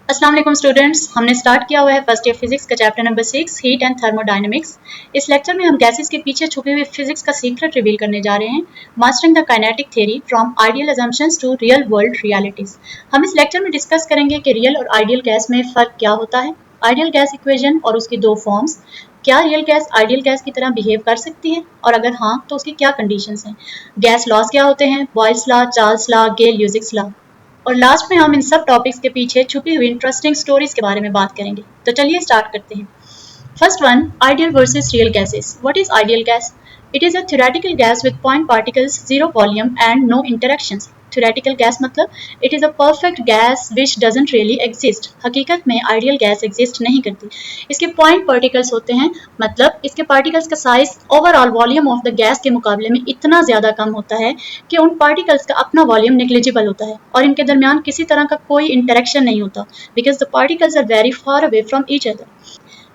अस्सलाम वालेकुम स्टूडेंट्स, हमने स्टार्ट किया हुआ है फर्स्ट ईयर फिजिक्स का chapter number 6 heat and thermodynamics. इस लेक्चर में हम गैसेस के पीछे छुपे हुए फिजिक्स का सीक्रेट रिवील करने जा रहे हैं, mastering the kinetic theory from ideal assumptions to real world realities. हम इस लेक्चर में डिस्कस करेंगे कि रियल और आइडियल गैस में फ़र्क क्या होता है, आइडियल गैस इक्वेशन और उसकी दो फॉर्म्स, क्या रियल गैस आइडियल गैस की तरह बिहेव कर सकती है और अगर हाँ तो उसकी क्या कंडीशंस हैं, गैस लॉज क्या होते हैं, Boyle's law, Charles law, Gay Lussac's law, और लास्ट में हम इन सब टॉपिक्स के पीछे छुपी हुई इंटरेस्टिंग स्टोरीज के बारे में बात करेंगे। तो चलिए स्टार्ट करते हैं। First one, ideal versus real gases. What is ideal gas? It is a theoretical gas with point particles, zero volume and no interactions. Theoretical gas मतलब it is a perfect gas which doesn't really exist. हकीकत में ideal gas exist नहीं करती। इसके point particles होते हैं, मतलब इसके particles का size overall volume of the gas के मुकाबले में इतना ज़्यादा कम होता है कि उन particles का अपना volume negligible होता है और इनके दरमियान किसी तरह का कोई interaction नहीं होता because the particles are very far away from each other.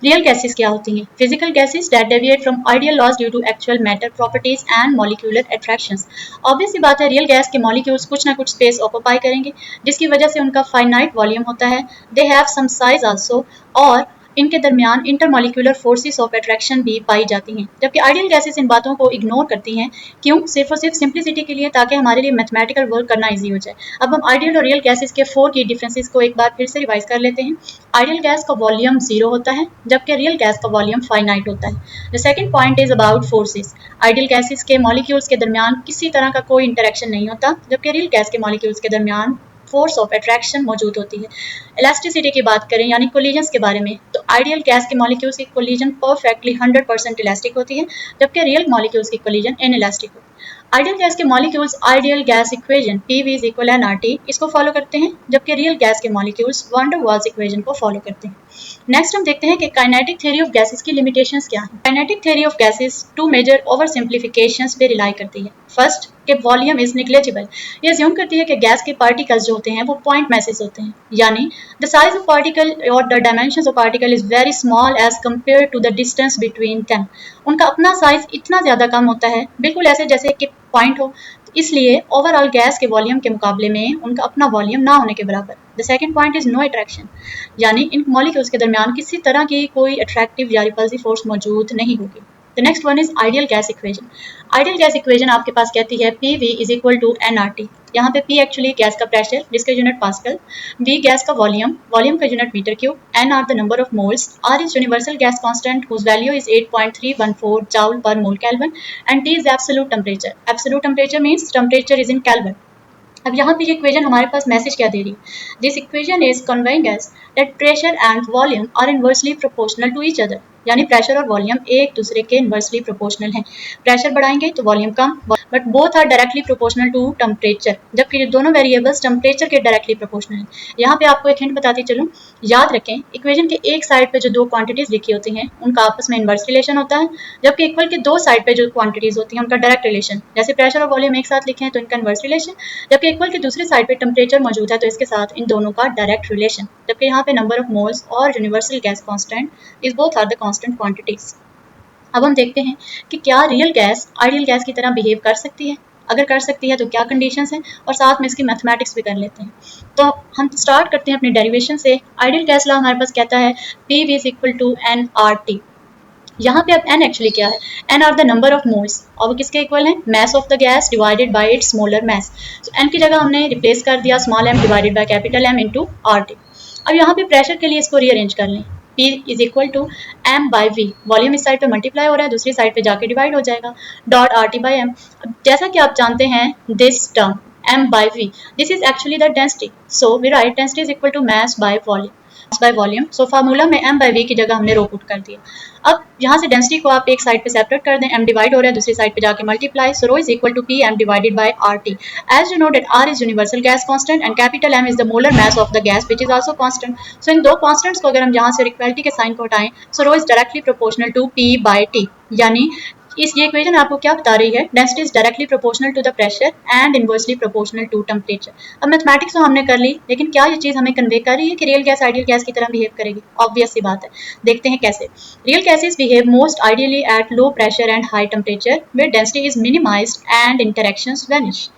Real gases क्या होती हैं? Physical gases that deviate from ideal laws due to actual matter properties and molecular attractions. Obvious सी बात है, रियल गैस के molecules कुछ ना कुछ स्पेस ऑक्यूपाई करेंगे जिसकी वजह से उनका फाइनाइट वॉल्यूम होता है, they have some size also, और इनके दरमियान इंटरमॉलिक्यूलर फोर्सेस ऑफ अट्रैक्शन भी पाई जाती हैं। जबकि आइडियल गैसेस इन बातों को इग्नोर करती हैं। क्यों? सिर्फ और सिर्फ सिंप्लिसिटी के लिए, ताकि हमारे लिए मैथमेटिकल वर्क करना ईजी हो जाए। अब हम आइडियल और रियल गैसेस के 4 की डिफरेंसेस को एक बार फिर से रिवाइज कर लेते हैं। आइडियल गैस का वॉल्यूम 0 होता है जबकि रियल गैस का वॉल्यूम फाइनाइट होता है। The second point is about forces. Ideal gases के मॉलिक्यूल्स के दरमियान किसी तरह का कोई इंटरेक्शन नहीं होता जबकि रियल गैस के मॉलिक्यूल्स के दरमियान फोर्स ऑफ अट्रैक्शन मौजूद होती है। इलास्टिसिटी की बात करें यानी कोलिजन्स के बारे में, तो आइडियल गैस के मॉलिक्यूल्स की कोलिजन परफेक्टली 100% इलास्टिक होती है जबकि रियल मॉलिक्यूल्स की कोलिजन इनइलास्टिक होती है। आइडियल गैस के molecules ideal gas equation PV is equal n RT इसको फॉलो करते हैं जबकि रियल गैस के molecules van der Waals equation को फॉलो करते हैं। नेक्स्ट हम देखते हैं कि काइनेटिक थ्योरी ऑफ गैसेस की लिमिटेशंस क्या हैं। Kinetic theory of gases to major over simplifications पे रिलाई करती है। फर्स्ट, कि वॉल्यूम इज नेग्लिजिबल। ये अज्यूम करती है कि गैस के पार्टिकल्स जो होते हैं वो पॉइंट मैसेज होते हैं, यानी द साइज ऑफ पार्टिकल और the dimensions of particle is very small as compare to the distance between them. उनका अपना साइज इतना ज़्यादा कम होता है, बिल्कुल ऐसे जैसे कि पॉइंट हो, इसलिए ओवरऑल गैस के वॉल्यूम के मुकाबले में उनका अपना वॉल्यूम ना होने के बराबर। The second point is no attraction, यानी इन मॉलिक्यूल्स के दरमियान किसी तरह की कोई अट्रैक्टिव या रिपल्सिव फोर्स मौजूद नहीं होगी। The next one is ideal gas equation. Ideal gas equation आपके पास कहती है PV is equal to nRT। यहाँ पे P एक्चुअली गैस का प्रेशर जिसका यूनिट पास्कल, V गैस का वॉल्यूम, वॉल्यूम का unit metre cube, N are the number of moles, R is universal gas constant whose value is 8.314 joule per mole kelvin, and T is absolute temperature. Absolute temperature means temperature is in kelvin. अब यहाँ पे ये equation हमारे पास message क्या दे रही है? This equation is conveying us that pressure and volume are inversely proportional to each other, यानी प्रेशर और वॉल्यूम एक दूसरे के इनवर्सली प्रोपोर्शनल हैं। प्रेशर बढ़ाएंगे तो वॉल्यूम कम, but both are directly proportional to temperature, जबकि ये दोनों वेरिएबल्स टेम्परेचर के डायरेक्टली प्रोपोर्शनल हैं। यहाँ पे आपको एक हिंट बताती चलूँ, याद रखें इक्वेशन के एक साइड पे जो दो क्वांटिटीज लिखी होती हैं उनका आपस में इनवर्स रिलेशन होता है, जबकि इक्वल के दो साइड पे जो क्वांटिटीज होती हैं उनका डायरेक्ट रिलेशन। जैसे प्रेशर और वॉल्यूम एक साथ लिखे हैं तो इनका इनवर्स रिलेशन, जबकि इक्वल के दूसरी साइड पे टेम्परेचर मौजूद है तो इसके साथ इन दोनों का डायरेक्ट रिलेशन। जबकि यहाँ पे नंबर ऑफ मोल्स और universal gas constant is both are the constant quantities. अब हम देखते हैं कि क्या रियल गैस आइडियल गैस की तरह बिहेव कर सकती है, अगर कर सकती है तो क्या कंडीशंस हैं, और साथ में इसकी मैथमेटिक्स भी कर लेते हैं। तो हम स्टार्ट करते हैं अपनी डेरिवेशन से। आइडियल गैस लॉ हमारे पास कहता है PV is equal to nRT। यहाँ पे अब n एक्चुअली क्या है? n are the number of moles, और वो किसके इक्वल है? Mass of the gas divided by its molar mass. तो n की जगह हमने रिप्लेस कर दिया small m divided by capital M into RT। अब यहाँ पे प्रेशर के लिए इसको रीअरेंज कर लें। P is equal to M by V, volume इस साइड पे मल्टीप्लाई हो रहा है, दूसरी साइड पे जाके डिवाइड हो जाएगा, डॉट RT बाई M। जैसा कि आप जानते हैं this term M by V, this is actually the density, so we write density is equal to mass by volume. So formula में M बाई V की जगह हमने रो पुट कर दिया। अब यहाँ से डेंसिटी को आप एक साइड पे सेपरेट कर दें, M डिवाइड हो रहा है, दूसरी साइड पे जाके multiply, so rho is equal to PM divided by RT। As you know that R is universal gas constant and capital M is the molar mass of the gas which is also constant. So इन दो constants को अगर हम यहाँ से equality के sign को हटाएं, so rho is directly proportional to P by T, यानी ये इक्वेशन आपको क्या बता रही है? Density is directly proportional to the pressure and inversely proportional to temperature. अब मैथमेटिक्स तो हमने कर ली, लेकिन क्या ये चीज़ हमें कन्वे कर रही है कि रियल गैस आइडियल गैस की तरह बिहेव करेगी? ऑब्वियस सी बात है, देखते हैं कैसे। Real gases behave most ideally at low pressure and high temperature where density is minimised and interactions vanish.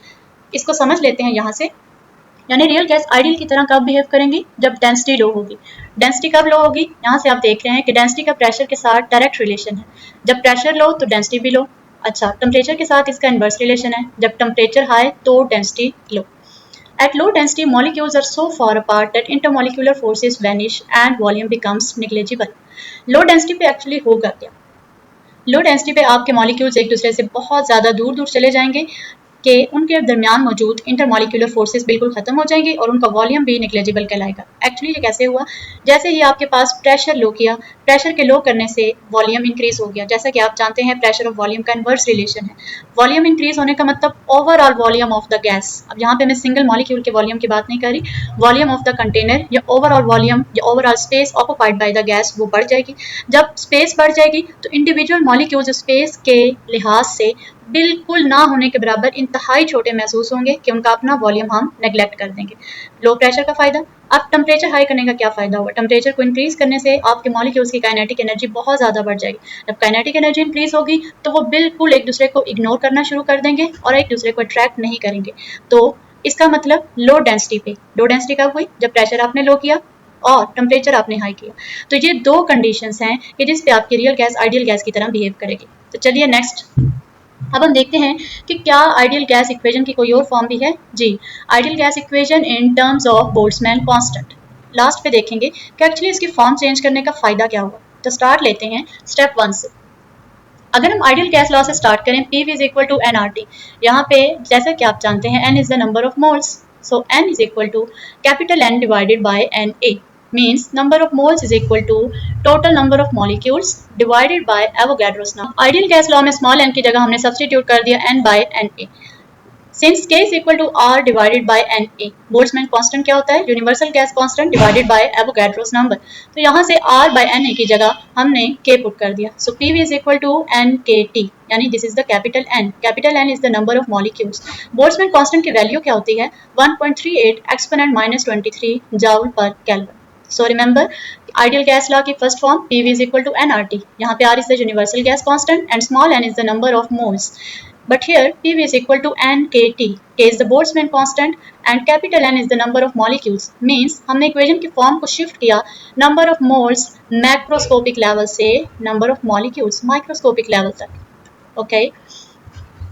इसको समझ लेते हैं यहाँ से। यानी रियल गैस आइडियल की तरह कब बिहेव करेंगी, जब डेंसिटी लो होगी। डेंसिटी कब लो होगी, यहाँ से आप देख रहे हैं कि डेंसिटी का प्रेशर के साथ डायरेक्ट रिलेशन है। जब प्रेशर लो तो डेंसिटी भी लो। अच्छा, टेम्परेचर के साथ इसका इन्वर्स रिलेशन है, जब टेम्परेचर हाई तो density low. At low density, molecules are so far apart that intermolecular forces vanish and volume becomes negligible. Low density पे एक्चुअली होगा क्या? लो डेंसिटी पे आपके मॉलिक्यूल्स एक दूसरे से बहुत ज़्यादा दूर दूर चले जाएंगे कि उनके दरमियान मौजूद इंटरमॉलिक्यूलर फोर्सेस बिल्कुल खत्म हो जाएंगे और उनका वॉल्यूम भी निग्लेजिबल कहलाएगा। एक्चुअली ये कैसे हुआ, जैसे ही आपके पास प्रेशर लो किया, प्रेशर के लो करने से वॉल्यूम इंक्रीज हो गया। जैसा कि आप जानते हैं प्रेशर और वॉल्यूम का इन्वर्स रिलेशन है। वॉल्यूम इंक्रीज होने का मतलब overall volume of the gas. अब यहाँ पे मैं सिंगल मॉलिक्यूल के वॉल्यूम की बात नहीं कर रही, वॉल्यूम ऑफ द कंटेनर या ओवरऑल वॉल्यूम या overall space occupied by the gas वो बढ़ जाएगी। जब स्पेस बढ़ जाएगी तो इंडिविजुअल मॉलिक्यूल्स स्पेस के लिहाज से बिल्कुल ना होने के बराबर इंतहाई छोटे महसूस होंगे कि उनका अपना वॉल्यूम हम नेग्लेक्ट कर देंगे। लो प्रेशर का फायदा, अब टेम्परेचर हाई करने का क्या फायदा होगा, टेम्परेचर को इंक्रीज करने से आपके मॉलिक्यूल्स की काइनेटिक एनर्जी बहुत ज़्यादा बढ़ जाएगी। जब काइनेटिक एनर्जी इंक्रीज होगी तो वो बिल्कुल एक दूसरे को इग्नोर करना शुरू कर देंगे और एक दूसरे को अट्रैक्ट नहीं करेंगे। तो इसका मतलब लो डेंसिटी पे, लो डेंसिटी कब हुई, जब प्रेशर आपने लो किया और टेम्परेचर आपने हाई किया। तो ये दो कंडीशंस हैं कि जिस पे आपकी रियल गैस आइडियल गैस की तरह बिहेव करेगी। तो चलिए नेक्स्ट अब हम देखते हैं कि क्या आइडियल गैस इक्वेशन की कोई और फॉर्म भी है। जी, ideal gas equation in terms of Boltzmann constant. Last पे देखेंगे कि एक्चुअली इसकी फॉर्म चेंज करने का फायदा क्या हुआ। तो स्टार्ट लेते हैं स्टेप 1 से। अगर हम आइडियल गैस लॉ से स्टार्ट करें, P is equal to NRT। यहाँ पे जैसा कि आप जानते हैं N is the number of moles, so N is equal to capital N divided by NA। means number of moles is equal to total number of molecules divided by Avogadro's number. Ideal gas law में small n की जगह हमने substitute कर दिया n by Na. Since K is equal to R divided by Na, Boltzmann constant क्या होता है, universal gas constant divided by Avogadro's number. तो यहाँ से R by Na की जगह हमने K put कर दिया. So PV is equal to NKT, यानी this is the capital N. Capital N is the number of molecules. Boltzmann constant की वैल्यू क्या होती है, 1.38 exponent minus 23 joule per Kelvin. So remember, ideal gas law की first form PV is equal to nRT. यहाँ पे R is the universal gas constant and small n is the number of moles. But here PV is equal to NKT. K is the Boltzmann constant and capital N is the number of molecules. Means हमने equation की form को shift किया number of moles macroscopic level से number of molecules microscopic level तक. Okay.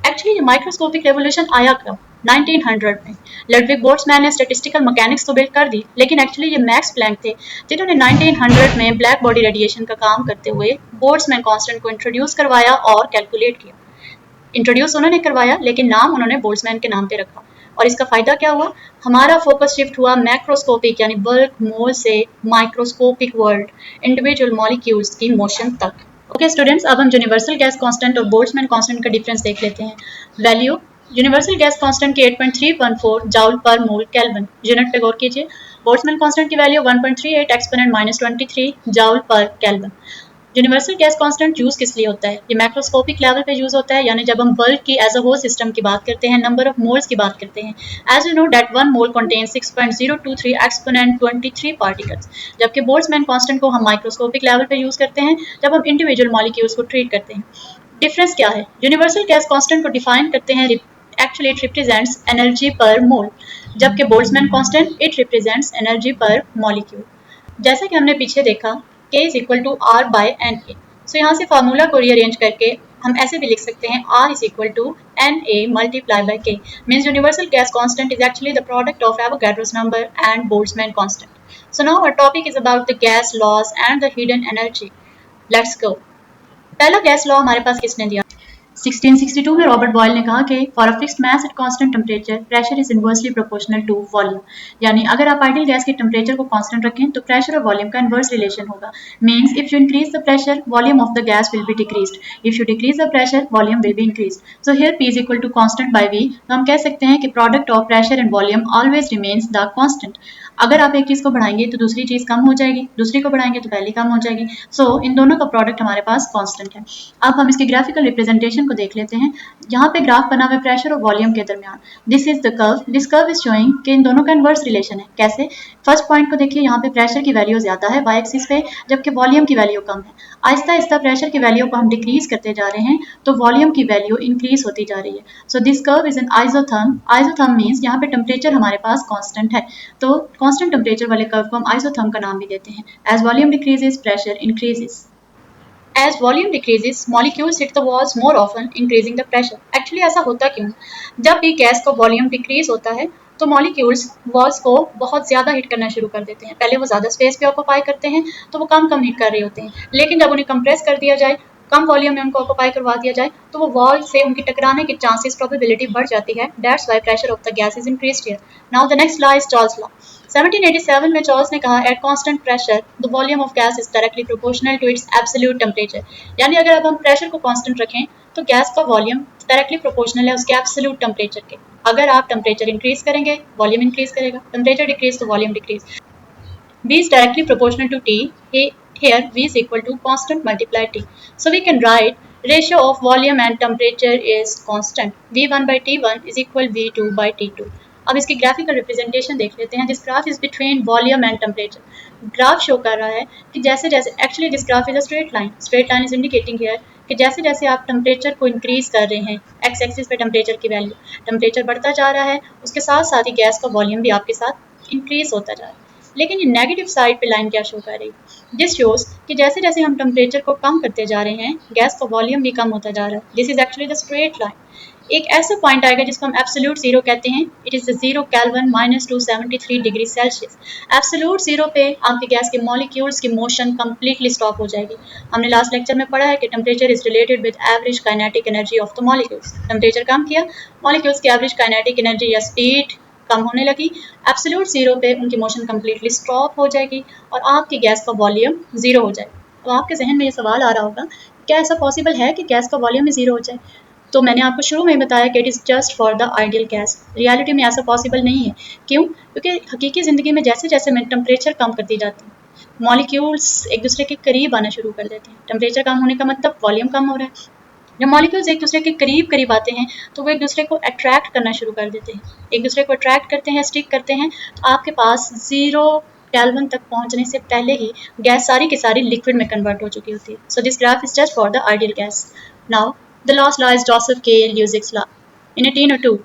Actually ये microscopic revolution आया कब, 1900 में। लडविग बोल्ट्जमैन ने स्टैटिस्टिकल मैकेनिक्स तो बिल्ड कर दी, लेकिन एक्चुअली ये मैक्स प्लैंक थे जिन्होंने 1900 में ब्लैक बॉडी रेडिएशन का काम करते हुए बोल्ट्जमैन कांस्टेंट को इंट्रोड्यूस करवाया और कैलकुलेट किया। इंट्रोड्यूस उन्होंने करवाया लेकिन नाम उन्होंने बोल्ट्जमैन के नाम पे रखा। और इसका फायदा क्या हुआ, हमारा फोकस शिफ्ट हुआ मैक्रोस्कोपिक यानी बल्क मोल से माइक्रोस्कोपिक वर्ल्ड इंडिविजुअल मॉलिक्यूल्स की मोशन तक। ओके स्टूडेंट्स, अब हम यूनिवर्सल गैस कांस्टेंट और बोल्ट्जमैन कांस्टेंट का डिफरेंस देख लेते हैं। वैल्यू यूनिवर्सल गैस कांस्टेंट की 8.314 जाउल पर मोल केल्विन, यूनिट पे गौर कीजिए। बोल्ट्जमैन कांस्टेंट की वैल्यू 1.38 एक्सपोनेंट माइनस 23 जाउल पर kelvin. Universal gas constant use किस लिए होता है, ये मैक्रोस्कोपिक लेवल पे यूज होता है, यानी जब हम बल्क की एज अ होल सिस्टम की बात करते हैं, नंबर ऑफ मोल्स की बात करते हैं। As you know that 1 mole contains 6.023 exponent 23 particles, जबकि बोल्ट्जमैन कांस्टेंट को हम माइक्रोस्कोपिक लेवल पे यूज करते हैं जब हम इंडिविजुअल मॉलिक्यूल्स को ट्रीट करते हैं। डिफरेंस क्या है, यूनिवर्सल गैस कांस्टेंट को डिफाइन करते हैं एक्चुअली इट रिप्रेजेंट्स एनर्जी पर मोल, जबकि Boltzmann constant it represents energy पर मॉलिक्यूल। जैसा कि हमने पीछे देखा K is equal to R by Na. So यहाँ से फार्मूला को रीअरेंज करके हम ऐसे भी लिख सकते हैं R is equal to Na multiply by K. Means universal gas constant is actually the product of Avogadro's number and Boltzmann constant. So now our topic is about the gas laws and the hidden energy. Let's go. पहला gas law हमारे पास किसने दिया, 1662 में Robert boil ने कहा कि for a fixed mass at constant temperature pressure is inversely proportional to volume. यानी अगर आप आइडियल गैस के टेम्परेचर को कांस्टेंट रखें तो प्रेशर और वॉल्यूम का इनवर्स रिलेशन होगा। Means if you increase the pressure volume of the gas will be decreased, if you decrease the pressure volume will be increased. So here P is equal to constant by V, तो हम कह सकते हैं कि product of pressure and volume always remains the constant. अगर आप एक चीज़ को बढ़ाएंगे तो दूसरी चीज़ कम हो जाएगी, दूसरी को बढ़ाएंगे तो पहली कम हो जाएगी। सो इन दोनों का प्रोडक्ट हमारे पास कांस्टेंट है। अब हम इसके ग्राफिकल रिप्रेजेंटेशन को देख लेते हैं। यहाँ पे ग्राफ बना हुआ है प्रेशर और वॉल्यूम के दरमियान। This is the curve. This curve is showing कि इन दोनों का इनवर्स रिलेशन है। कैसे? फर्स्ट पॉइंट को देखिए, यहाँ पे प्रेशर की वैल्यू ज़्यादा है वाई एक्सिस पे, जबकि वॉल्यूम की वैल्यू कम है। आहिस्ता आहिस्ता प्रेशर की वैल्यू को हम डिक्रीज करते जा रहे हैं तो वॉल्यूम की वैल्यू इंक्रीज होती जा रही है। So this curve is an isotherm. Isotherm means यहाँ पे टेम्परेचर हमारे पास कांस्टेंट है, तो कांस्टेंट टेम्परेचर वाले कर्व को हम आइसोथर्म का नाम भी देते हैं। As volume decreases, pressure increases. As volume decreases, molecules hit the walls more often, increasing the pressure. Actually ऐसा होता क्यों? जब भी गैस का वॉल्यूम डिक्रीज होता है तो मॉलिक्यूल्स वॉल्स को बहुत ज़्यादा हिट करना शुरू कर देते हैं। पहले वो ज़्यादा स्पेस पे ऑक्यूपाई करते हैं तो वो कम कम हिट कर रहे होते हैं, लेकिन जब उन्हें कंप्रेस कर दिया जाए, कम वॉल्यूम में उनको ऑक्यूपाई करवा दिया जाए तो वो वॉल से उनकी टकराने के चांसेस प्रोबेबिलिटी बढ़ जाती है। That's why pressure of the gas is increased here. Now the next law is Charles law. 1787 में चार्ल्स ने कहा at constant pressure the volume of gas is directly proportional to its absolute temperature. यानी अगर अब हम pressure को constant रखें तो गैस का वॉल्यूम डायरेक्टली प्रोपोर्शनल है उसके एब्सोल्यूट टेम्परेचर के। अगर आप टेम्परेचर इंक्रीज करेंगे वॉल्यूम इंक्रीज करेगा, टेम्परेचर डिक्रीज तो volume decrease. V is directly proportional to T. Here V is equal to constant multiplied T. So we can write ratio of volume and temperature is constant. V1 by T1 is equal V2 by T2. अब इसकी graphical representation देख लेते हैं। This graph is between volume and temperature. Graph show कर रहा है कि जैसे जैसे actually this graph is a straight line. Straight line is indicating here कि जैसे जैसे आप टेम्परेचर को इंक्रीज कर रहे हैं, एक्स एक्सिस पे टेम्परेचर की वैल्यू, टेम्परेचर बढ़ता जा रहा है, उसके साथ साथ ही गैस का वॉल्यूम भी आपके साथ इंक्रीज होता जा रहा है। लेकिन ये नेगेटिव साइड पे लाइन क्या शो कर रही है? दिस शोज कि जैसे जैसे हम टेम्परेचर को कम करते जा रहे हैं गैस का वॉल्यूम भी कम होता जा रहा है। This is actually the straight line. एक ऐसा पॉइंट आएगा जिसको हम एब्सोल्यूट जीरो कहते हैं। It is the 0 kelvin -273 degree Celsius. Absolute zero पे आपके गैस के मॉलिक्यूल्स की मोशन कंप्लीटली स्टॉप हो जाएगी। हमने लास्ट लेक्चर में पढ़ा है कि temperature is related with average kinetic energy of the molecules. Temperature कम किया, मॉलिक्यूल्स की एवरेज काइनेटिक एनर्जी या स्पीड कम होने लगी। एब्सोल्यूट जीरो पे उनकी मोशन कंप्लीटली स्टॉप हो जाएगी और आपकी गैस का वॉल्यूम जीरो हो जाएगा। तो आपके जहन में ये सवाल आ रहा होगा क्या ऐसा पॉसिबल है कि गैस का वॉल्यूम ही जीरो हो जाए? तो मैंने आपको शुरू में बताया कि it is just for the ideal gas. Reality में ऐसा पॉसिबल नहीं है। क्यों? क्योंकि हकीकी ज़िंदगी में जैसे जैसे मैं टेम्परेचर कम करती जाती हूँ मॉलिक्यूल्स एक दूसरे के करीब आना शुरू कर देते हैं। टेम्परेचर कम होने का मतलब वॉल्यूम कम हो रहा है। जब मॉलिक्यूल्स एक दूसरे के करीब आते हैं तो वो एक दूसरे को अट्रैक्ट करना शुरू कर देते हैं। एक दूसरे को अट्रैक्ट करते हैं, स्टिक करते हैं, तो आपके पास 0 केल्विन तक पहुंचने से पहले ही गैस सारी की सारी लिक्विड में कन्वर्ट हो चुकी होती है। So this graph is just for the ideal gas. Now the last law is Joseph के ल्यूजिक्स लॉ। इन 1802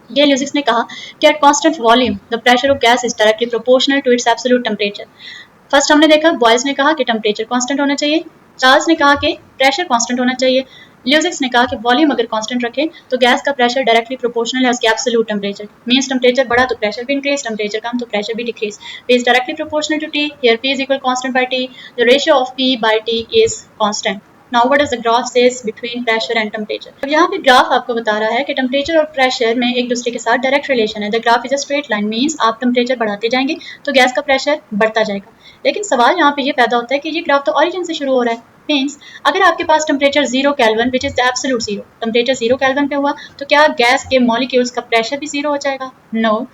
ये ल्यूजिक्स ने कहा कि at constant volume the pressure of gas is directly proportional to its absolute temperature. First हमने देखा boils ने कहा कि टेम्परेचर कांस्टेंट होना चाहिए, चार्ल्स ने कहा कि प्रेशर कांस्टेंट होना चाहिए, ल्यूजिक्स ने कहा कि वॉल्यूम अगर कांस्टेंट रखें तो गैस का प्रेशर डायरेक्टली प्रोपोर्शनल है उसके एब्सोल्यूट टेम्परेचर। मींस टेम्परेचर बढ़ा तो प्रेशर भी इंक्रीज, टेम्परेचर कम तो प्रेशर भी decrease. P is directly proportional to T. Here P is equal constant by T. The ratio of P by T is constant. Now what does the graph says between pressure and temperature? अब यहाँ पे graph आपको बता रहा है कि temperature और pressure में एक दूसरे के साथ डायरेक्ट रिलेशन है। The graph is a straight line means आप टेम्परेचर बढ़ाते जाएंगे तो गैस का प्रेशर बढ़ता जाएगा। लेकिन सवाल यहाँ पे ये पैदा होता है कि ये ग्राफ तो ऑरिजिन से शुरू हो रहा है। मीन्स अगर आपके पास temperature 0 kelvin which is the absolute zero, temperature 0 kelvin पे हुआ तो क्या गैस के मॉलिक्यूल्स का प्रेशर भी जीरो हो जाएगा? No,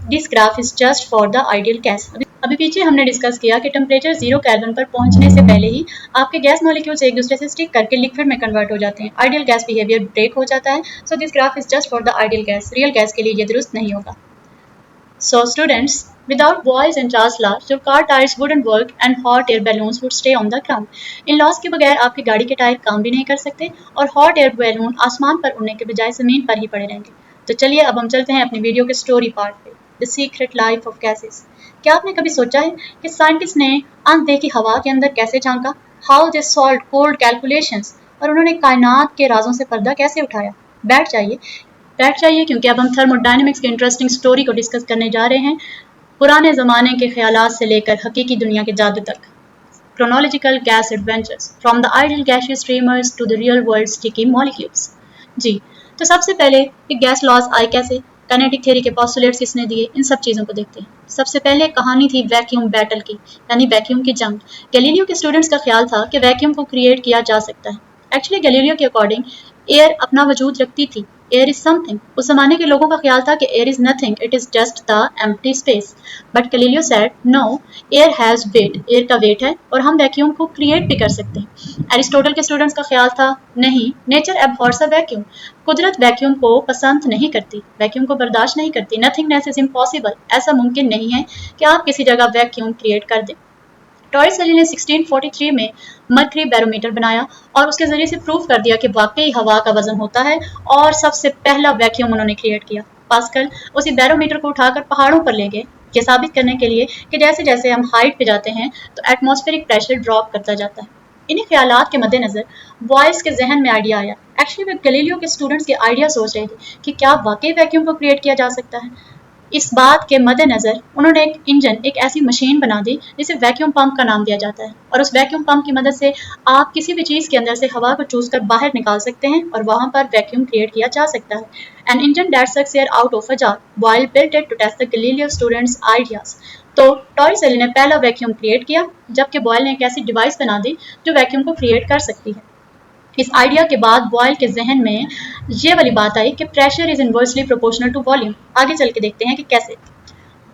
this graph is just for the ideal gas. अभी पीछे हमने डिस्कस किया कि टेम्परेचर 0 केल्विन पर पहुंचने से पहले ही आपके गैस मॉलिक्यूल्स एक दूसरे से स्टिक करके लिक्विड में कन्वर्ट हो जाते हैं। आइडियल गैस बिहेवियर ब्रेक हो जाता है। So this graph is just for the ideal gas. Real gas के लिए ये दुरुस्त नहीं होगा। So students, without Boyle's and Charles' law, your car tires wouldn't work and hot air balloons would stay on the ground. In loss के बगैर आपकी गाड़ी के टायर काम भी नहीं कर सकते और हॉट एयर बैलून आसमान पर उड़ने के बजाय ज़मीन पर ही पड़े रहेंगे। तो चलिए अब हम चलते हैं अपनी वीडियो के स्टोरी पार्ट पे, the secret life of gases. क्या आपने कभी सोचा है कि साइंटिस्ट ने आंख देखी हवा के अंदर कैसे झांका? How they solved cold calculations, और उन्होंने कायनात के राजों से पर्दा कैसे उठाया? बैठ जाइए क्योंकि अब हम थर्मोडायनेमिक्स के इंटरेस्टिंग स्टोरी को डिस्कस करने जा रहे हैं, पुराने ज़माने के ख्यालात से लेकर हकीकी दुनिया के जादू तक। Chronological gas adventures from the ideal gaseous streamers to the real world sticky molecules. जी, तो सबसे पहले ये गैस लॉज आए कैसे, काइनेटिक थ्योरी के पोस्टुलेट्स किसने दिए, इन सब चीज़ों को देखते हैं। सबसे पहले कहानी थी वैक्यूम बैटल की, यानी वैक्यूम की जंग। गैलीलियो के स्टूडेंट्स का ख्याल था कि वैक्यूम को क्रिएट किया जा सकता है। एक्चुअली गैलीलियो के अकॉर्डिंग एयर अपना वजूद रखती थी, एयर इज समथिंग। उस जमाने के लोगों का ख्याल था कि air is nothing, it is just the empty space. But Galileo said no, air has weight, air का वेट है और हम वैक्यूम को क्रिएट भी कर सकते हैं। एरिस्टोटल के स्टूडेंट्स का ख्याल था नहीं, नेचर एबहॉर्स अ वैक्यूम, कुदरत वैक्यूम को पसंद नहीं करती, वैक्यूम को बर्दाश्त नहीं करती। नथिंगनेस इज इम्पॉसिबल, ऐसा मुमकिन नहीं है कि आप किसी जगह वैक्यूम क्रिएट कर दें। टॉरिसेली ने 1643 में मर्करी बैरोमीटर बनाया और उसके जरिए से प्रूव कर दिया कि वाकई हवा का वजन होता है और सबसे पहला वैक्यूम उन्होंने क्रिएट किया। पास्कल उसी बैरोमीटर को उठाकर पहाड़ों पर ले गए ये साबित करने के लिए कि जैसे जैसे हम हाइट पे जाते हैं तो एटमॉस्फेरिक प्रेशर ड्रॉप करता जाता है। इन्हीं ख्यालात के मद्देनजर बॉयज के जहन में आइडिया आया। एक्चुअली वे गैलीलियो के स्टूडेंट्स के आइडिया सोच रहे थे कि क्या वाकई वैक्यूम को क्रिएट किया जा सकता है। इस बात के मद्देनजर उन्होंने एक इंजन, एक ऐसी मशीन बना दी जिसे वैक्यूम पंप का नाम दिया जाता है और उस वैक्यूम पंप की मदद से आप किसी भी चीज़ के अंदर से हवा को चूस कर बाहर निकाल सकते हैं और वहां पर वैक्यूम क्रिएट किया जा सकता है। An engine that sucks air out of a jar, Boyle built it to test the Galileo students ideas. तो टॉरिसेली ने पहला वैक्यूम क्रिएट किया, जबकि बॉयल ने एक ऐसी डिवाइस बना दी जो वैक्यूम को क्रिएट कर सकती है। इस आइडिया के बाद बॉयल के जहन में ये वाली बात आई कि pressure is inversely proportional to volume. आगे चल के देखते हैं कि कैसे।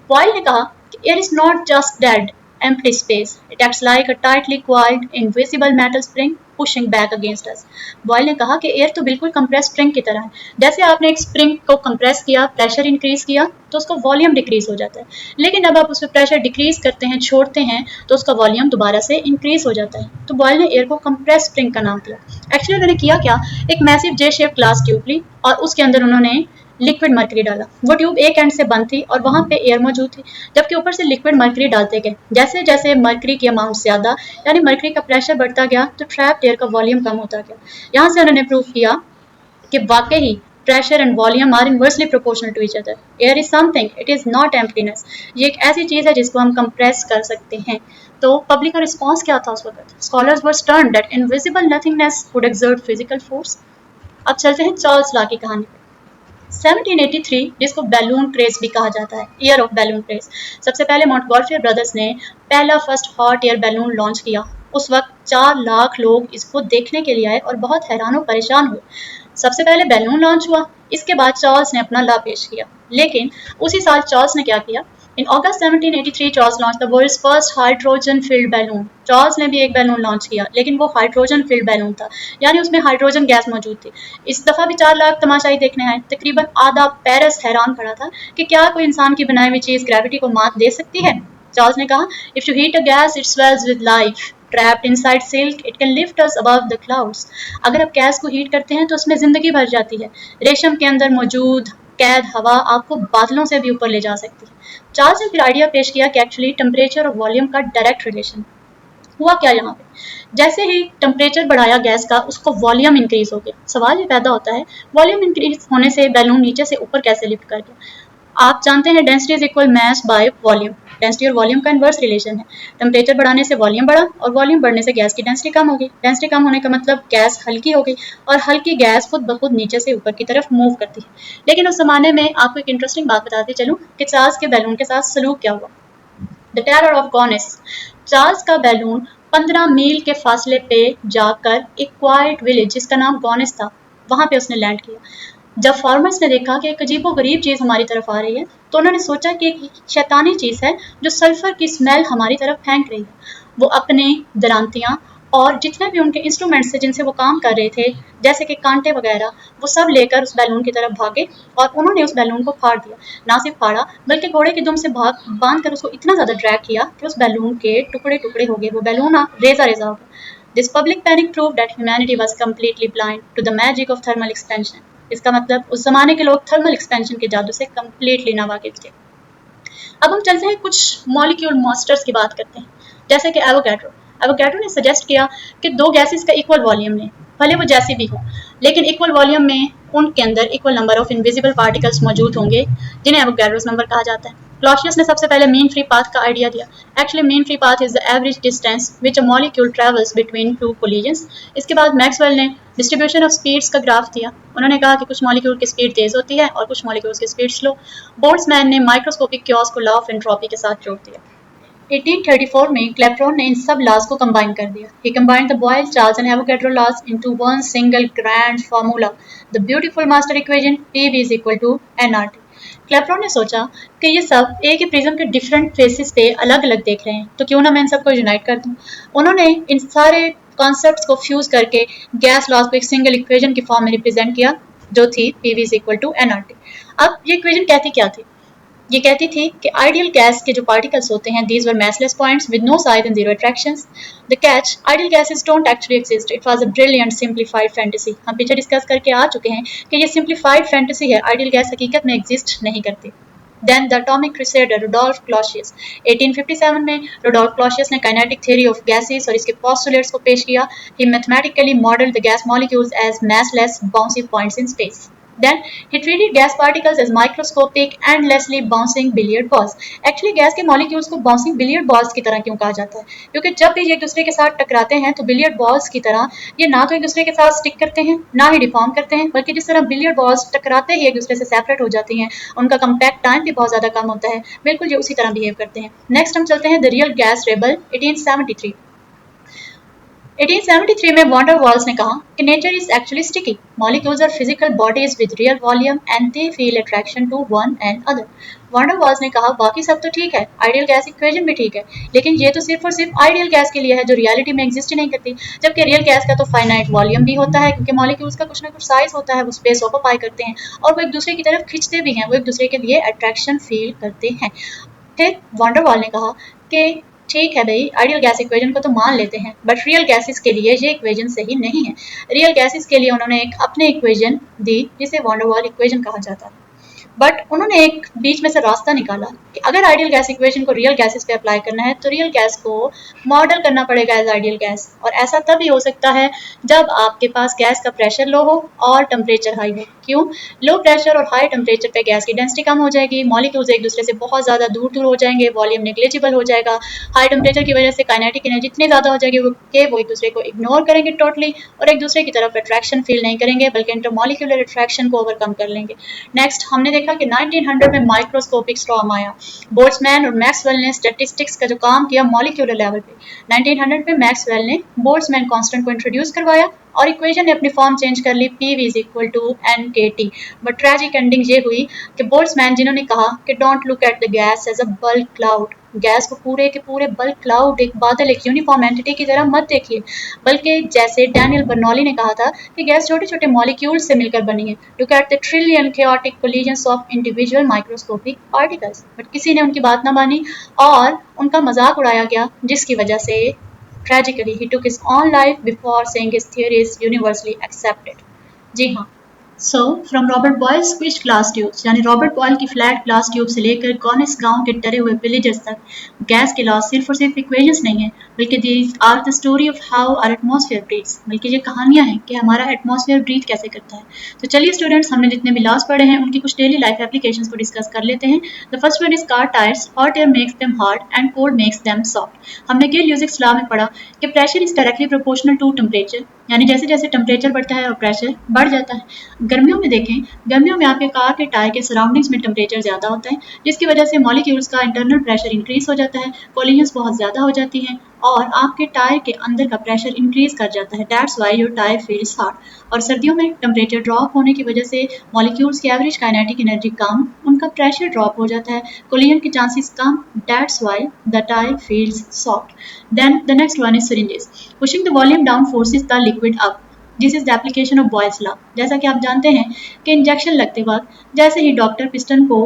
बॉयल ने कहा कि air is not just dead empty space, it acts like a tightly coiled invisible metal spring pushing back against us। Boyle ने कहा कि एयर तो बिल्कुल कंप्रेस स्प्रिंग की तरह है। जैसे आपने एक स्प्रिंग को कंप्रेस किया, प्रेशर इंक्रीज किया तो उसका वॉल्यूम डिक्रीज हो जाता है, लेकिन अब आप उस पर प्रेशर डिक्रीज करते हैं, छोड़ते हैं तो उसका वॉल्यूम दोबारा से इंक्रीज हो जाता है। तो बॉयल ने एयर को कंप्रेस स्प्रिंग का नाम दिया। एक्चुअली उन्होंने किया क्या, एक massive J shape glass tube ली और उसके अंदर उन्होंने लिक्विड मर्करी डाला। वो ट्यूब एक एंड से बंद थी और वहां पे एयर मौजूद थी, जबकि ऊपर से लिक्विड मर्करी डालते गए। जैसे जैसे मर्करी की अमाउंट ज्यादा यानी मर्करी का प्रेशर बढ़ता गया तो ट्रैप्ड एयर का वॉल्यूम कम होता गया। यहाँ से उन्होंने प्रूव किया कि वाकई ही pressure and volume are inversely proportional to each other. Air is something, it is not emptiness. ये एक ऐसी चीज है जिसको हम कंप्रेस कर सकते हैं। तो पब्लिक का रिस्पॉन्स क्या था उस वक्त? Scholars were stunned that invisible nothingness would exert physical force. अब चलते हैं चार्ल्स लॉ की कहानी। 1783 जिसको बैलून क्रेज भी कहा जाता है, ईयर ऑफ बैलून क्रेज। सबसे पहले मोंटगोल्फियर ब्रदर्स ने पहला first hot air balloon launch किया। उस वक्त 4 लाख लोग इसको देखने के लिए आए और बहुत हैरान और परेशान हुए। सबसे पहले बैलून लॉन्च हुआ, इसके बाद चार्ल्स ने अपना लॉ पेश किया। लेकिन उसी साल चार्ल्स ने क्या किया, in August 1783 Charles launch the world's first hydrogen filled balloon. Charles ने भी एक बैलून लॉन्च किया, लेकिन वो हाइड्रोजन फिल्ड बैलून था, यानी उसमें हाइड्रोजन गैस मौजूद थी। इस दफा भी 4 लाख तमाशाई देखने आए। तकरीबन आधा पेरिस हैरान खड़ा था कि क्या कोई इंसान की बनाई हुई चीज ग्रेविटी को मात दे सकती है। चार्ल्स ने कहा, if you heat a gas it swells with life, trapped inside silk it can lift us above the clouds. अगर आप गैस को हीट करते हैं तो उसमें जिंदगी भर जाती है। रेशम के अंदर मौजूद कैद हवा आपको बादलों से भी ऊपर ले जा सकती है। चार्ल्स ने फिर आइडिया पेश किया कि एक्चुअली टेम्परेचर और वॉल्यूम का डायरेक्ट रिलेशन हुआ क्या यहाँ पे। जैसे ही टेम्परेचर बढ़ाया गैस का, उसको वॉल्यूम इंक्रीज हो गया। सवाल ये पैदा होता है, वॉल्यूम इंक्रीज होने से बैलून नीचे से ऊपर कैसे लिफ्ट कर गया। आप जानते हैं density is equal mass by volume. Density और वॉल्यूम का इन्वर्स रिलेशन है। टेम्परेचर बढ़ाने से वॉल्यूम बढ़ा और वॉल्यूम बढ़ने से गैस की डेंसिटी कम हो गई। डेंसिटी कम होने का मतलब गैस हल्की हो गई और हल्की गैस खुद ब खुद नीचे से ऊपर की तरफ मूव करती है। लेकिन उस जमाने में आपको एक इंटरेस्टिंग बात बताती चलूं कि चार्ल्स के बैलून के साथ सलूक क्या हुआ। The terror of goneness. Charles का बैलून 15 मील के फासले पे जाकर एक क्वाइट विलेज जिसका नाम गॉनेस था, वहां पे उसने लैंड किया। जब फार्मर्स ने देखा कि एक अजीबो गरीब चीज़ हमारी तरफ आ रही है तो उन्होंने सोचा कि एक शैतानी चीज़ है जो सल्फर की स्मेल हमारी तरफ फेंक रही है। वो अपने दरांतियाँ और जितने भी उनके इंस्ट्रूमेंट्स थे जिनसे वो काम कर रहे थे, जैसे कि कांटे वगैरह, वो सब लेकर उस बैलून की तरफ भागे और उन्होंने उस बैलून को फाड़ दिया। ना सिर्फ फाड़ा बल्कि घोड़े की दुम से बांध कर उसको इतना ज़्यादा ड्रैग किया कि उस बैलून के टुकड़े टुकड़े हो गए। वो बैलून रेजा रेजा हो गया। This public panic prove that humanity was completely blind to the magic of thermal expansion. इसका मतलब उस जमाने के लोग थर्मल एक्सपेंशन के जादू से कंप्लीटली नावाकिफ थे। अब हम चलते हैं कुछ मॉलिक्यूल मास्टर्स की बात करते हैं, जैसे कि एवोगैड्रो। एवोगैड्रो ने सजेस्ट किया कि 2 गैसेस का इक्वल वॉल्यूम लें, भले वो जैसी भी हो, लेकिन इक्वल वॉल्यूम में उनके अंदर equal number of invisible particles मौजूद होंगे जिन्हें एवोगैड्रोस नंबर कहा जाता है। क्लॉसियस ने सबसे पहले मीन फ्री पाथ का आइडिया दिया। Actually mean free path is the average distance which a molecule travels between 2 collisions. इसके बाद मैक्सवेल ने डिस्ट्रीब्यूशन ऑफ स्पीड्स का ग्राफ दिया। उन्होंने कहा कि कुछ मॉलिक्यूल की स्पीड तेज होती है और कुछ मॉलिक्यूल्स की स्पीड स्लो। बोल्ट्जमैन ने माइक्रोस्कोपिक क्योस को लॉ ऑफ एंट्रोपी के साथ जोड़ दिया। 1834 में क्लेप्रोन ने इन सब लॉज को कंबाइन कर दिया. He combined the Boyle, Charles and Avogadro laws into one single grand formula, the beautiful master equation PV is equal to nRT. क्लेप्रोन ने सोचा कि ये सब एक ही प्रिज्म के डिफरेंट फेसेस पे अलग अलग देख रहे हैं, तो क्यों ना मैं इन सबको यूनाइट कर दूं. उन्होंने इन सारे कॉन्सेप्ट्स को फ्यूज करके गैस लॉज को एक सिंगल इक्वेशन की फॉर्म में रिप्रेजेंट किया, जो थी PV is equal to nRT. अब ये इक्वेशन कहती क्या थी? ये कहती थी कि आइडियल गैस के जो पार्टिकल्स होते हैं, these were massless points with no size and zero attractions. The catch, ideal gases don't actually exist. It was a brilliant simplified fantasy. हम पीछे डिस्कस करके आ चुके हैं कि ये simplified fantasy है, आइडियल गैस हकीकत में एग्जिस्ट नहीं करती. Then the atomic crusader Rudolf Clausius 1857 में Rudolf Clausius ने kinetic theory of gases और इसके postulates को पेश किया. He mathematically modeled the gas molecules as massless bouncy points in space. Then he treated gas particles as microscopic endlessly bouncing billiard balls. Actually gas के molecules को bouncing billiard balls की तरह क्यों कहा जाता है? क्योंकि जब भी ये एक दूसरे के साथ टकराते हैं तो billiard balls की तरह ये ना तो एक दूसरे के साथ स्टिक करते हैं, ना ही डिफॉर्म करते हैं, बल्कि जिस तरह billiard balls टकराते ही एक दूसरे से सेपरेट हो जाती हैं, उनका कम्पैक्ट टाइम भी बहुत ज़्यादा कम होता है, बिल्कुल ये उसी तरह बिहेव करते हैं. नेक्स्ट हम चलते हैं द रियल गैस रेबल 1873. 1873 में वॉन डेर वाल्स ने कहा कि nature is actually sticky. Molecules are physical bodies with real volume and they feel attraction to one and other. Van der Waals ने कहा बाकी सब तो ठीक है, आइडियल गैस इक्वेशन भी ठीक है, लेकिन ये तो सिर्फ और सिर्फ आइडियल गैस के लिए है जो रियलिटी में एग्जिस्ट ही नहीं करती. जबकि रियल गैस का तो फाइनाइट वॉल्यूम भी होता है, क्योंकि मॉलिक्यूल्स का कुछ ना कुछ साइज होता है, वो स्पेस ऑक्यूपाई करते हैं और वो एक दूसरे की तरफ खींचते भी हैं, वो एक दूसरे के लिए अट्रैक्शन फील करते हैं. फिर वॉन डेर वाल ने कहा कि ठीक है भाई, आइडियल गैस इक्वेशन को तो मान लेते हैं, बट रियल गैसेस के लिए ये इक्वेशन सही नहीं है. रियल गैसेस के लिए उन्होंने एक अपने इक्वेशन दी जिसे वॉन डेर वाल इक्वेशन कहा जाता है. बट उन्होंने एक बीच में से रास्ता निकाला कि अगर आइडियल गैस इक्वेशन को रियल गैसेस पे अप्लाई करना है तो रियल गैस को मॉडल करना पड़ेगा एज आइडियल गैस. और ऐसा तभी हो सकता है जब आपके पास गैस का प्रेशर लो हो और टेम्परेचर हाई हो. क्यों? लो प्रेशर और हाई टेम्परेचर पे गैस की डेंसिटी कम हो जाएगी, मॉलिक्यूल्स एक दूसरे से बहुत ज़्यादा दूर दूर हो जाएंगे, वॉल्यूम नेग्लिजिबल हो जाएगा. हाई टेम्परेचर की वजह से काइनेटिक एनर्जी इतनी ज़्यादा हो जाएगी कि वो एक दूसरे को इग्नोर करेंगे टोटली और एक दूसरे की तरफ अट्रैक्शन फील नहीं करेंगे, बल्कि इंटरमॉलिक्यूलर अट्रैक्शन को ओवरकम कर लेंगे. नेक्स्ट हमने देखा कि 1900 में माइक्रोस्कोपिक स्टॉर्म आया. बोल्ट्जमैन और मैक्सवेल ने स्टैटिस्टिक्स का जो काम किया मॉलिक्यूलर लेवल पे. 1900 में मैक्सवेल ने बोल्ट्जमैन कांस्टेंट को इंट्रोड्यूस करवाया और इक्वेशन ने अपनी फॉर्म चेंज कर ली, PV is equal to NKT. But tragic ending ये हुई कि बोल्ट्जमैन जिन्होंने कहा कि don't look at the gas as a bulk cloud, gas को पूरे के पूरे बल्क क्लाउड, एक बादल, एक यूनिफॉर्म एंटिटी की तरह मत देखिए, बल्कि जैसे डैनियल बर्नौली ने कहा था कि गैस छोटे छोटे मॉलिक्यूल्स से मिलकर बनी है. Look at the trillion chaotic collisions of individual microscopic particles. But किसी ने उनकी बात ना मानी और उनका मजाक उड़ाया गया, जिसकी वजह से tragically he took his own life before saying his theory is universally accepted. जी हाँ. So, from Robert Boyle's squished glass tubes, यानी रॉबर्ट बॉयल की फ्लैट ग्लास ट्यूब से लेकर कॉर्निस गांव के डरे हुए विलेजर्स तक, गैस के लॉज सिर्फ और सिर्फ इक्वेशंस नहीं है, बल्कि these are the story of how our atmosphere breathes. बल्कि ये कहानियां हैं कि हमारा एटमॉस्फेयर ब्रीथ कैसे करता है. तो चलिए स्टूडेंट्स, हमने जितने भी लॉज पढ़े हैं उनकी कुछ डेली लाइफ एप्लीकेशंस को डिस्कस कर लेते हैं. The first one is car tyres. Hot air makes them hard and cold makes them soft. हमने गिल-ल्यूजिक्स लॉ में पढ़ा कि pressure is directly proportional to temperature, यानी जैसे जैसे टेम्परेचर बढ़ता है और प्रेशर बढ़ जाता है. गर्मियों में देखें, गर्मियों में आपके कार के टायर के सराउंडिंग्स में टेम्परेचर ज़्यादा होता है, जिसकी वजह से मॉलिक्यूल्स का इंटरनल प्रेशर इंक्रीज हो जाता है, कोलिजन्स बहुत ज़्यादा हो जाती हैं और आपके टायर के अंदर का प्रेशर इंक्रीज कर जाता है. That's why your tyre feels hard. और सर्दियों में टेम्परेचर ड्रॉप होने की वजह से मॉलिक्यूल्स की एवरेज काइनेटिक एनर्जी कम, उनका प्रेशर ड्रॉप हो जाता है, कोलिजन के चांसेस कम. That's why the tyre feels soft. Then the next one is syringes. Pushing the volume down forces the liquid up. This is the application of Boyle's law. जैसा कि आप जानते हैं कि इंजेक्शन लगते वक्त जैसे ही डॉक्टर पिस्टन को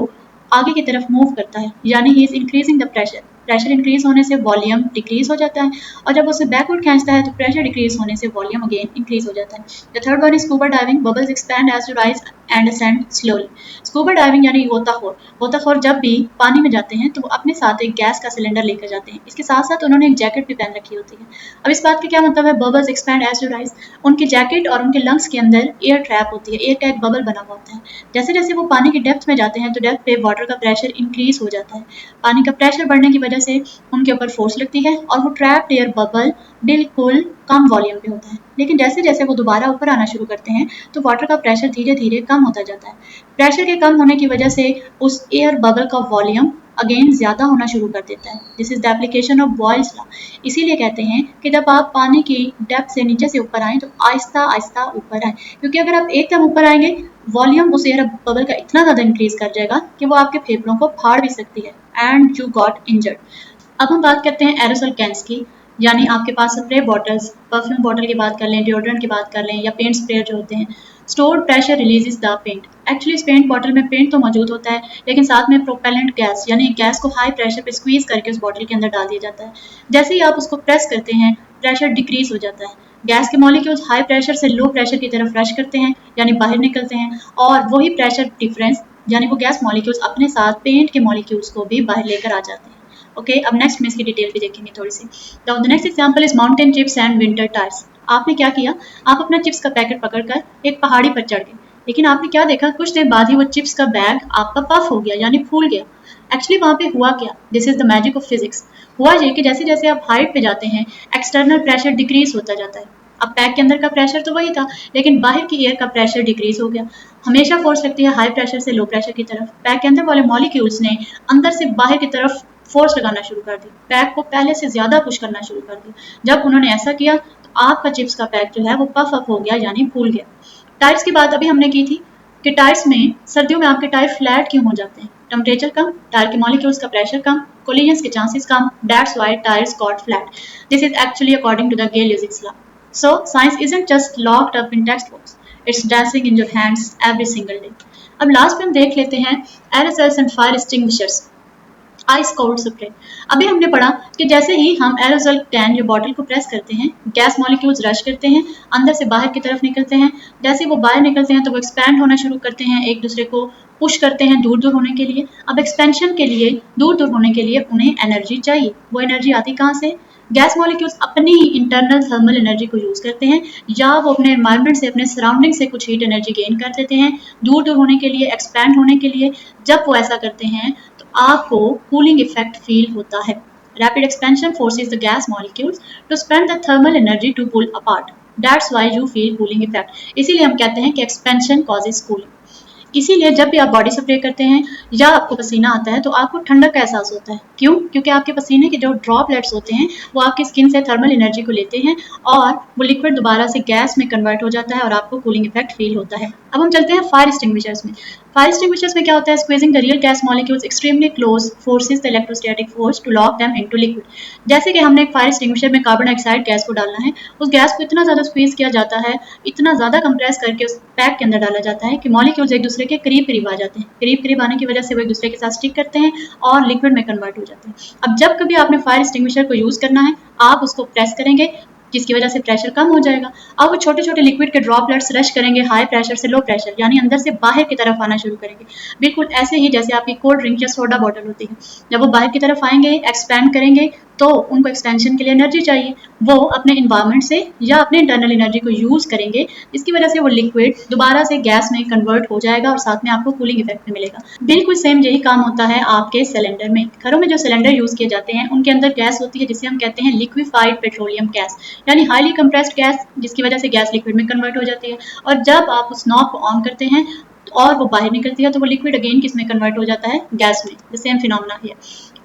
आगे की तरफ मूव करता है, यानी he is increasing the pressure, pressure increase होने से वॉल्यूम डिक्रीज हो जाता है, और जब उसे बैकवर्ड खींचता है तो प्रेशर डिक्रीज होने से वॉल्यूम अगेन इंक्रीज हो जाता है. The third one is scuba diving. Bubbles expand as you rise and ascend slowly. Scuba diving यानी गोताखोर. गोताखोर जब भी पानी में जाते हैं तो वो अपने साथ एक गैस का सिलेंडर लेकर जाते हैं. इसके साथ साथ उन्होंने एक जैकेट भी पहन रखी होती है. अब इस बात का क्या मतलब है, bubbles expand as you rise? उनकी जैकेट और उनके लंग्स के अंदर एयर ट्रैप होती है, एयर का एक बबल बना हुआ होता है. जैसे जैसे वो पानी की डेप्थ में जाते हैं तो डेप्थ पे वाटर का प्रेशर इंक्रीज हो जाता है. पानी का प्रेशर बढ़ने की वजह से उनके ऊपर फोर्स लगती है और वो ट्रैप्ड एयर बबल बिल्कुल कम वॉल्यूम पे होता है. लेकिन जैसे जैसे वो दोबारा ऊपर आना शुरू करते हैं तो वाटर का प्रेशर धीरे धीरे कम होता जाता है. प्रेशर के कम होने की वजह से उस एयर बबल का वॉल्यूम अगेन ज़्यादा होना शुरू कर देता है। This is the application of Boyle's law. इसीलिए कहते हैं कि जब आप पानी की डेप्थ से नीचे से ऊपर आएँ तो आहिस्ता आहिस्ता ऊपर आए, क्योंकि अगर आप एकदम ऊपर आएंगे वॉल्यूम उस एयर बबल का इतना ज़्यादा इंक्रीज कर जाएगा कि वो आपके फेफड़ों को फाड़ भी सकती है एंड यू गॉट इंजर्ड। अब हम बात करते हैं एरोसोल कैंस की, यानी आपके पास स्प्रे बॉटल्स, परफ्यूम बॉटल की बात कर लें, डिओड्रेंट की बात कर लें, या पेंट स्प्रे जो होते हैं। Stored pressure releases the paint. Actually इस पेंट बॉटल में पेंट तो मौजूद होता है, लेकिन साथ में प्रोपेलेंट गैस यानी गैस को हाई प्रेशर पे स्क्वीज करके उस बॉटल के अंदर डाल दिया जाता है। जैसे ही आप उसको प्रेस करते हैं प्रेशर डिक्रीज हो जाता है, गैस के मॉलिक्यूल्स हाई प्रेशर से लो प्रेशर की तरफ रश करते हैं यानी बाहर निकलते हैं, और वही प्रेशर डिफरेंस यानी वो गैस मॉलिक्यूल्स अपने साथ पेंट के मॉलिक्यूल्स को भी बाहर लेकर आ जाते हैं। ओके, अब नेक्स्ट में इसकी डिटेल भी देखेंगे थोड़ी सी। The next example is mountain chips and winter tyres. आपने क्या किया, आप अपना चिप्स का पैकेट पकड़कर एक पहाड़ी पर चढ़ गए, लेकिन आपने क्या देखा, कुछ देर बाद ही वो चिप्स का बैग आपका पफ हो गया यानी फूल गया। एक्चुअली वहाँ पे हुआ क्या, this is the magic of physics. हुआ ये कि जैसे जैसे आप हाइट पे जाते हैं एक्सटर्नल प्रेशर डिक्रीज होता जाता है। अब पैक के अंदर का प्रेशर तो वही था, लेकिन बाहर की एयर का प्रेशर डिक्रीज हो गया। हमेशा फोर्स लगती है हाई प्रेशर से लो प्रेशर की तरफ। पैक के अंदर वाले मॉलिक्यूल्स ने अंदर से बाहर की तरफ फोर्स लगाना शुरू कर दी, पैक को पहले से ज्यादा पुश करना शुरू कर दिया। जब उन्होंने ऐसा किया तो आपका चिप्स का पैक जो है वो पफ अप हो गया यानी फूल गया। टायर्स की बात अभी हमने की थी कि टायर्स में सर्दियों में आपके टायर फ्लैट क्यों हो जाते हैं, टेम्परेचर कम, टायर के मॉलिक्यूल्स का प्रेशर कम, कोलिजन्स के चांसेस कम, that's why tyres got flat. This is actually according to the Gay Lussac's law. So science isn't just locked up in text books, it's dancing in your hands every single day। अब last में हम देख लेते हैं aerosols and fire extinguishers, ice cold spray. अभी हमने पढ़ा कि जैसे ही हम एरोसोल कैन या बॉटल को प्रेस करते हैं गैस मॉलिक्यूल्स रश करते हैं, अंदर से बाहर की तरफ निकलते हैं। जैसे वो बाहर निकलते हैं तो वो एक्सपैंड होना शुरू करते हैं, एक दूसरे को पुश करते हैं दूर दूर होने के लिए। अब एक्सपेंशन के लिए, दूर दूर होने के लिए उन्हें एनर्जी चाहिए। वो एनर्जी आती कहाँ से, गैस मॉलिक्यूल्स अपनी ही इंटरनल थर्मल एनर्जी को यूज करते हैं, या वो अपने एनवायरनमेंट से, अपने सराउंडिंग से कुछ हीट एनर्जी गेन कर देते हैं दूर दूर होने के लिए, एक्सपैंड होने के लिए। जब वो ऐसा करते हैं तो आपको कूलिंग इफेक्ट फील होता है। Rapid expansion forces the gas molecules to spend the thermal energy to pull apart, that's why you feel cooling effect. इसीलिए हम कहते हैं कि एक्सपेंशन कॉजेस कूलिंग। इसीलिए जब भी आप बॉडी स्प्रे करते हैं या आपको पसीना आता है तो आपको ठंडक का एहसास होता है। क्यों, क्योंकि आपके पसीने के जो ड्रॉपलेट्स होते हैं वो आपकी स्किन से थर्मल एनर्जी को लेते हैं और वो लिक्विड दोबारा से गैस में कन्वर्ट हो जाता है और आपको कूलिंग इफेक्ट फील होता है। अब हम चलते हैं फायर एक्सटिंग्विशर्स में। फायर एक्सटिंग्विशर्स में क्या होता है, squeezing the real gas molecules extremely close forces the electrostatic force to lock them into liquid. जैसे कि हमने एक फायर एक्सटिंग्विशर में कार्बन डाइऑक्साइड गैस को डालना है, उस गैस को इतना ज़्यादा स्क्वीज किया जाता है, इतना ज़्यादा कंप्रेस करके उस पैक के अंदर डाला जाता है कि मॉलिक्यूल्स एक दूसरे के करीब करीब आ जाते हैं। करीब करीब आने की वजह से वो एक दूसरे के साथ स्टिक करते हैं और लिक्विड में कन्वर्ट हो जाते हैं। अब जब कभी आपने फायर एक्सटिंग्विशर को यूज़ करना है, आप उसको प्रेस करेंगे जिसकी वजह से प्रेशर कम हो जाएगा। अब वो छोटे छोटे लिक्विड के ड्रॉपलेट्स रश करेंगे हाई प्रेशर से लो प्रेशर, यानी अंदर से बाहर की तरफ आना शुरू करेंगे, बिल्कुल ऐसे ही जैसे आपकी कोल्ड ड्रिंक या सोडा बॉटल होती है। जब वो बाहर की तरफ आएंगे, एक्सपैंड करेंगे, तो उनको एक्सपेंशन के लिए एनर्जी चाहिए। वो अपने इन्वायरमेंट से या अपने इंटरनल एनर्जी को यूज़ करेंगे, जिसकी वजह से वो लिक्विड दोबारा से गैस में कन्वर्ट हो जाएगा और साथ में आपको कूलिंग इफेक्ट भी मिलेगा। बिल्कुल सेम यही काम होता है आपके सिलेंडर में। घरों में जो सिलेंडर यूज़ किए जाते हैं उनके अंदर गैस होती है जिसे हम कहते हैं लिक्विफाइड पेट्रोलियम गैस, यानी हाईली कंप्रेस्ड गैस, जिसकी वजह से गैस लिक्विड में कन्वर्ट हो जाती है। और जब आप उस नॉब को ऑन करते हैं और वो बाहर निकलती है तो वो लिक्विड अगेन किस में कन्वर्ट हो जाता है, गैस में। द सेम फिनोमेना है।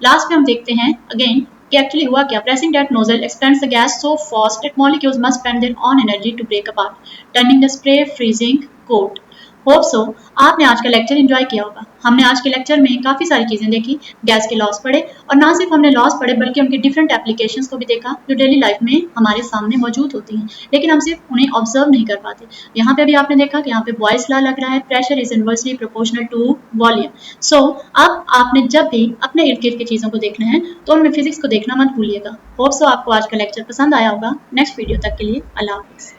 लास्ट में हम देखते हैं अगेन कि एक्चुअली हुआ क्या। Pressing that nozzle expands the gas so fast that molecules must spend their own energy to break apart, turning the spray freezing cold. Hope so आपने आज का लेक्चर एंजॉय किया होगा। हमने आज के लेक्चर में काफ़ी सारी चीज़ें देखी, गैस के लॉस पढ़े, और ना सिर्फ हमने लॉस पढ़े बल्कि उनके डिफरेंट एप्लीकेशंस को भी देखा जो डेली लाइफ में हमारे सामने मौजूद होती हैं, लेकिन हम सिर्फ उन्हें ऑब्जर्व नहीं कर पाते। यहाँ पे भी आपने देखा कि यहाँ पे बॉयल्स लॉ लग रहा है, pressure is inversely proportional to volume. So अब आपने जब भी अपने इर्द गिर्द की चीज़ों को देखना है तो उनमें फिजिक्स को देखना मत भूलिएगा। होप सो आपको आज का लेक्चर पसंद आया होगा। नेक्स्ट वीडियो तक के लिए अल्लाह हाफिज़।